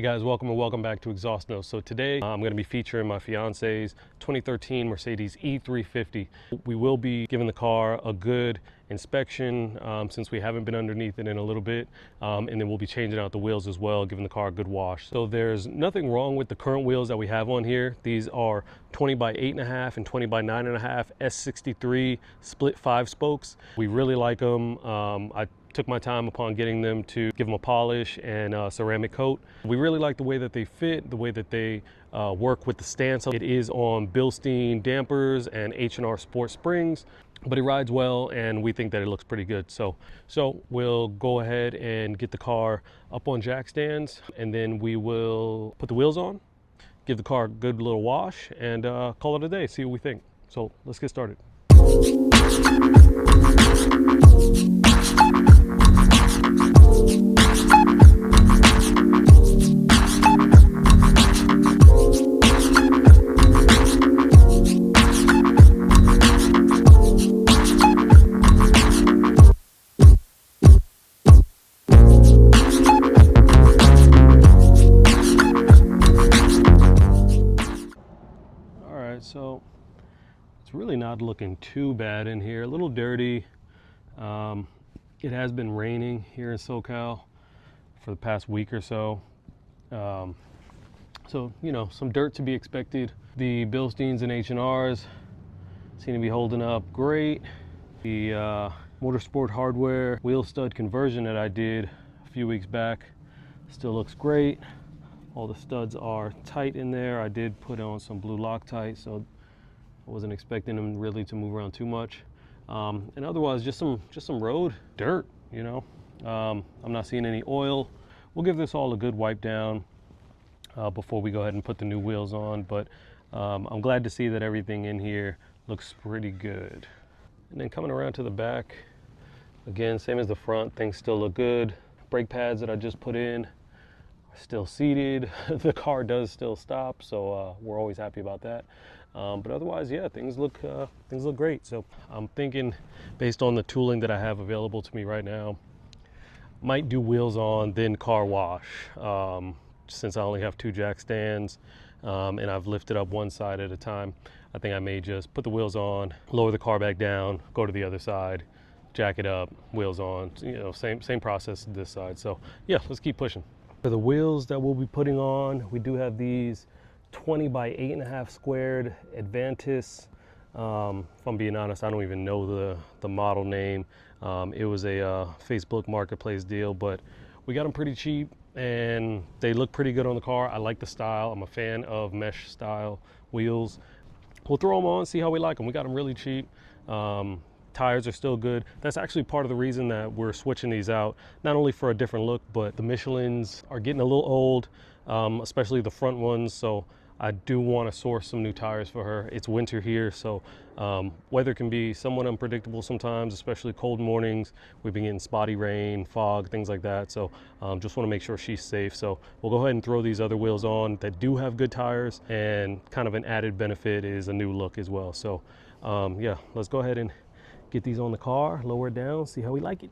guys, welcome back to Exhaust Notes. So today I'm going to be featuring my fiance's 2013 Mercedes E350. We will be giving the car a good inspection since we haven't been underneath it in a little bit, and then we'll be changing out the wheels as well, giving the car a good wash. So there's nothing wrong with the current wheels that we have on here. These are 20 by 8.5 and 20 by 9.5 S63 split 5 spokes. We really like them. I took my time upon getting them to give them a polish and ceramic coat. We really like the way that they fit, the way that they work with the stance. It is on Bilstein dampers and H&R Sport springs, but it rides well and we think that it looks pretty good. So we'll go ahead and get the car up on jack stands, and then we will put the wheels on, give the car a good little wash, and call it a day, see what we think. So let's get started. So it's really not looking too bad in here. A little dirty. It has been raining here in SoCal for the past week or so. So, you know, some dirt to be expected. The Bilsteins and H&Rs seem to be holding up great. The Motorsport Hardware wheel stud conversion that I did a few weeks back still looks great. All the studs are tight in there. I did put on some blue Loctite, so I wasn't expecting them really to move around too much. And otherwise, just some road dirt, you know. I'm not seeing any oil. We'll give this all a good wipe down before we go ahead and put the new wheels on. But I'm glad to see that everything in here looks pretty good. And then coming around to the back, again, same as the front, things still look good. Brake pads that I just put in still seated. The car does still stop, so we're always happy about that. But otherwise, yeah, things look great. So I'm thinking, based on the tooling that I have available to me right now, might do wheels on, then car wash. Since I only have 2 jack stands and I've lifted up one side at a time, I think I may just put the wheels on, lower the car back down, go to the other side, jack it up, wheels on. You know, same process this side. So yeah, let's keep pushing. For the wheels that we'll be putting on, we do have these 20 by 8.5 squared Advantis. If I'm being honest, I don't even know the model name. It was a Facebook Marketplace deal, but we got them pretty cheap and they look pretty good on the car. I like the style. I'm a fan of mesh style wheels. We'll throw them on, see how we like them. We got them really cheap. Tires are still good. That's actually part of the reason that we're switching these out, not only for a different look, but the Michelins are getting a little old, especially the front ones. So I do want to source some new tires for her. It's winter here, so weather can be somewhat unpredictable sometimes, especially cold mornings. We've been getting spotty rain, fog, things like that. So just want to make sure she's safe. So we'll go ahead and throw these other wheels on that do have good tires, and kind of an added benefit is a new look as well. So yeah, let's go ahead and get these on the car, lower it down, see how we like it.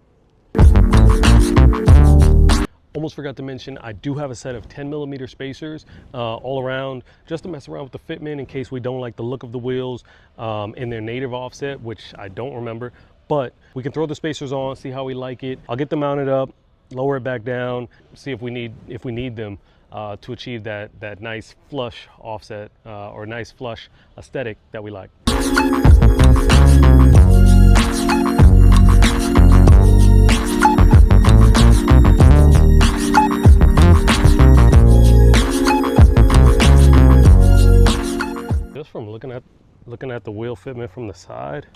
Almost forgot to mention, I do have a set of 10mm spacers all around, just to mess around with the fitment in case we don't like the look of the wheels in their native offset, which I don't remember. But we can throw the spacers on, see how we like it. I'll get them mounted up, lower it back down, see if we need them to achieve that nice flush offset or nice flush aesthetic that we like. Just from looking at the wheel fitment from the side,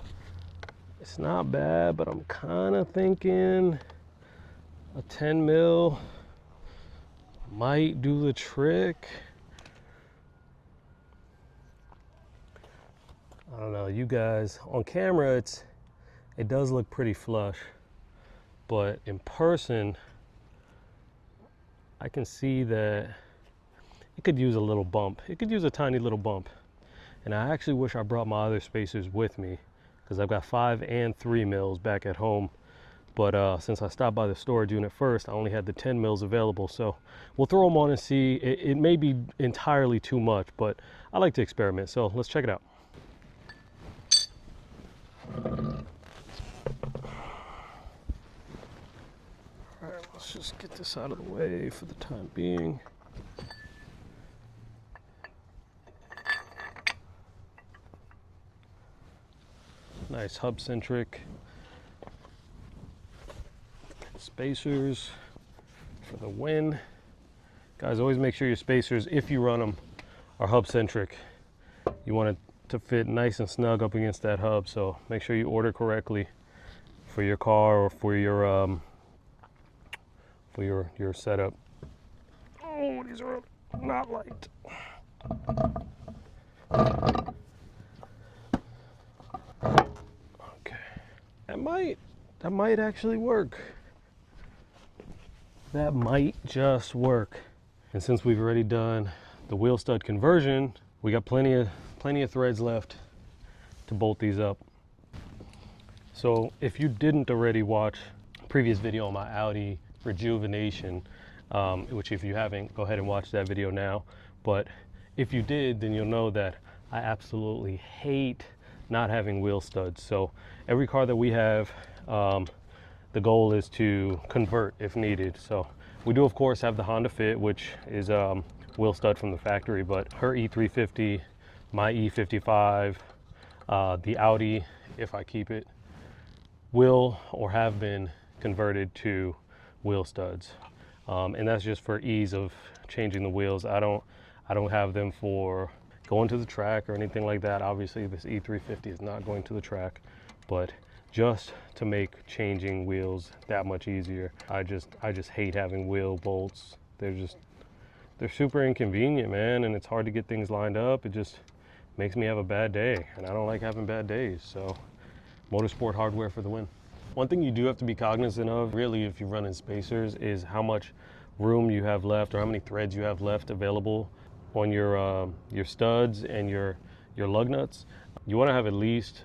it's not bad, but I'm kind of thinking a 10 mil might do the trick. I don't know, you guys, on camera it does look pretty flush, but in person I can see that it could use a little bump. It could use a tiny little bump. And I actually wish I brought my other spacers with me, because I've got 5 and 3 mils back at home. but since I stopped by the storage unit first, I only had the 10 mils available. So we'll throw them on and see. It may be entirely too much, but I like to experiment. So let's check it out. All right, let's just get this out of the way for the time being. Nice hub-centric spacers for the win. Guys, always make sure your spacers, if you run them, are hub-centric. You want it to fit nice and snug up against that hub, so make sure you order correctly for your car or for your setup. Oh, these are not light. That might actually work. That might just work. And since we've already done the wheel stud conversion, we got plenty of threads left to bolt these up. So if you didn't already watch a previous video on my Audi rejuvenation, which if you haven't, go ahead and watch that video now. But if you did, then you'll know that I absolutely hate not having wheel studs. So every car that we have, the goal is to convert if needed. So we do of course have the Honda Fit, which is wheel stud from the factory, but her E350, my E55, the Audi, if I keep it, will or have been converted to wheel studs, and that's just for ease of changing the wheels. I don't have them for going to the track or anything like that. Obviously this E350 is not going to the track, but just to make changing wheels that much easier. I just hate having wheel bolts. They're super inconvenient, man, and it's hard to get things lined up. It just makes me have a bad day, and I don't like having bad days. So motorsport hardware for the win. One thing you do have to be cognizant of, really, if you're running spacers, is how much room you have left or how many threads you have left available on your studs and your lug nuts. You want to have at least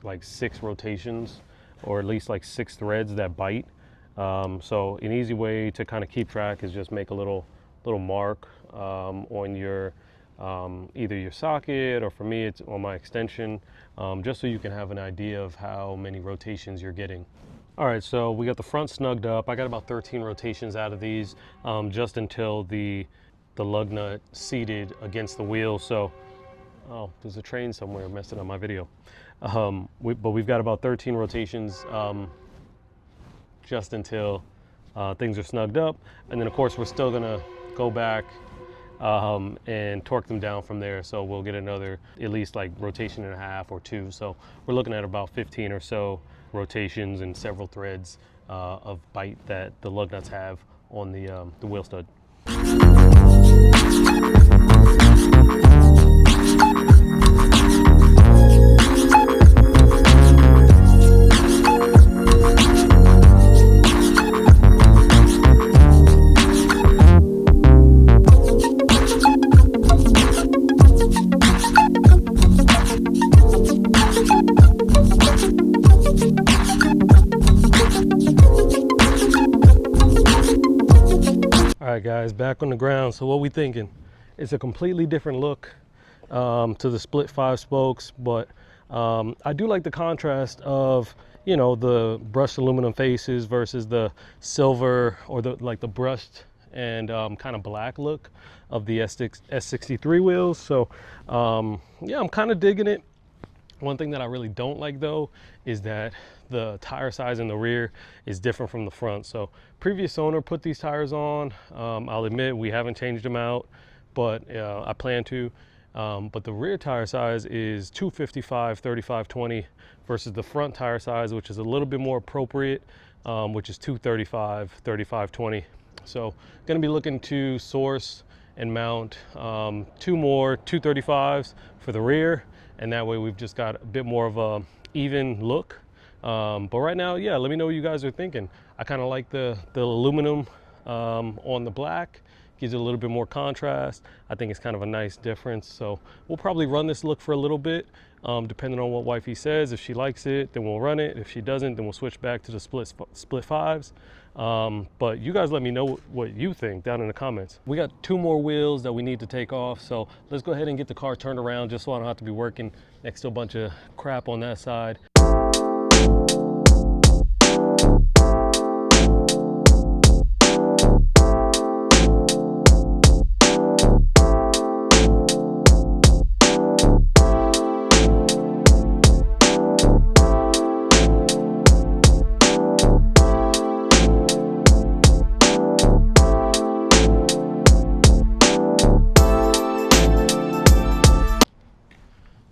like 6 rotations, or at least like 6 threads that bite. So an easy way to kind of keep track is just make a little mark on your either your socket, or for me it's on my extension, just so you can have an idea of how many rotations you're getting. All right, so we got the front snugged up. I got about 13 rotations out of these, just until the lug nut seated against the wheel. So, oh, there's a train somewhere messing up my video. But we've got about 13 rotations, just until things are snugged up. And then of course we're still gonna go back and torque them down from there. So we'll get another at least like rotation and a half or 2. So we're looking at about 15 or so rotations and several threads of bite that the lug nuts have on the wheel stud. All right, guys, back on the ground. So what we thinking? It's a completely different look to the split 5 spokes, but I do like the contrast of, you know, the brushed aluminum faces versus the silver, or the brushed and kind of black look of the S63 wheels. So yeah, I'm kind of digging it. One thing that I really don't like though is that the tire size in the rear is different from the front. So previous owner put these tires on. I'll admit we haven't changed them out, but I plan to. But the rear tire size is 255 3520 versus the front tire size, which is a little bit more appropriate, which is 235 3520. So going to be looking to source and mount 2 more 235s for the rear, and that way we've just got a bit more of a even look. But right now, yeah, let me know what you guys are thinking. I kind of like the aluminum on the black. Gives it a little bit more contrast. I think it's kind of a nice difference. So we'll probably run this look for a little bit, depending on what Wifey says. If she likes it, then we'll run it. If she doesn't, then we'll switch back to the split fives. But you guys let me know what you think down in the comments. We got 2 more wheels that we need to take off, so let's go ahead and get the car turned around just so I don't have to be working next to a bunch of crap on that side.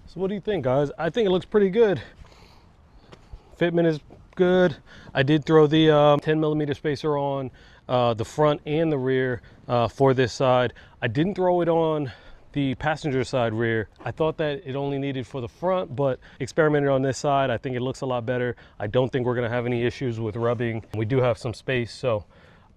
So what do you think, guys? I think it looks pretty good. Fitment is good. I did throw the 10mm spacer on the front and the rear for this side. I didn't throw it on the passenger side rear. I thought that it only needed for the front, but experimented on this side. I think it looks a lot better. I don't think we're gonna have any issues with rubbing. We do have some space, so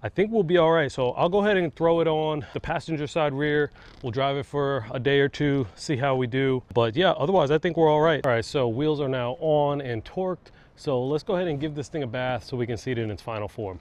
I think we'll be all right. So I'll go ahead and throw it on the passenger side rear. We'll drive it for a day or two, see how we do. But yeah, otherwise I think we're all right. All right, so wheels are now on and torqued. So let's go ahead and give this thing a bath so we can see it in its final form.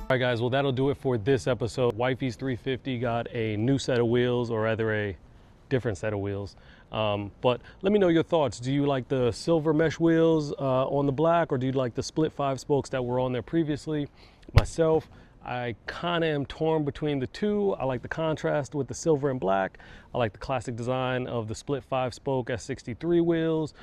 All right guys, well that'll do it for this episode. Wifeys 350 got a new set of wheels, or rather a different set of wheels. But let me know your thoughts. Do you like the silver mesh wheels on the black, or do you like the split 5 spokes that were on there previously? Myself, I kind of am torn between the two. I like the contrast with the silver and black. I like the classic design of the split 5 spoke S63 wheels.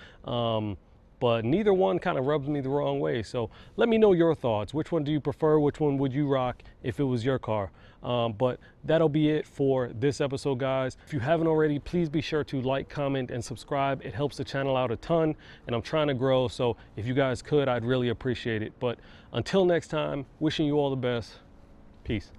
But neither one kind of rubs me the wrong way. So let me know your thoughts. Which one do you prefer? Which one would you rock if it was your car? But that'll be it for this episode, guys. If you haven't already, please be sure to like, comment, and subscribe. It helps the channel out a ton, and I'm trying to grow. So if you guys could, I'd really appreciate it. But until next time, wishing you all the best. Peace.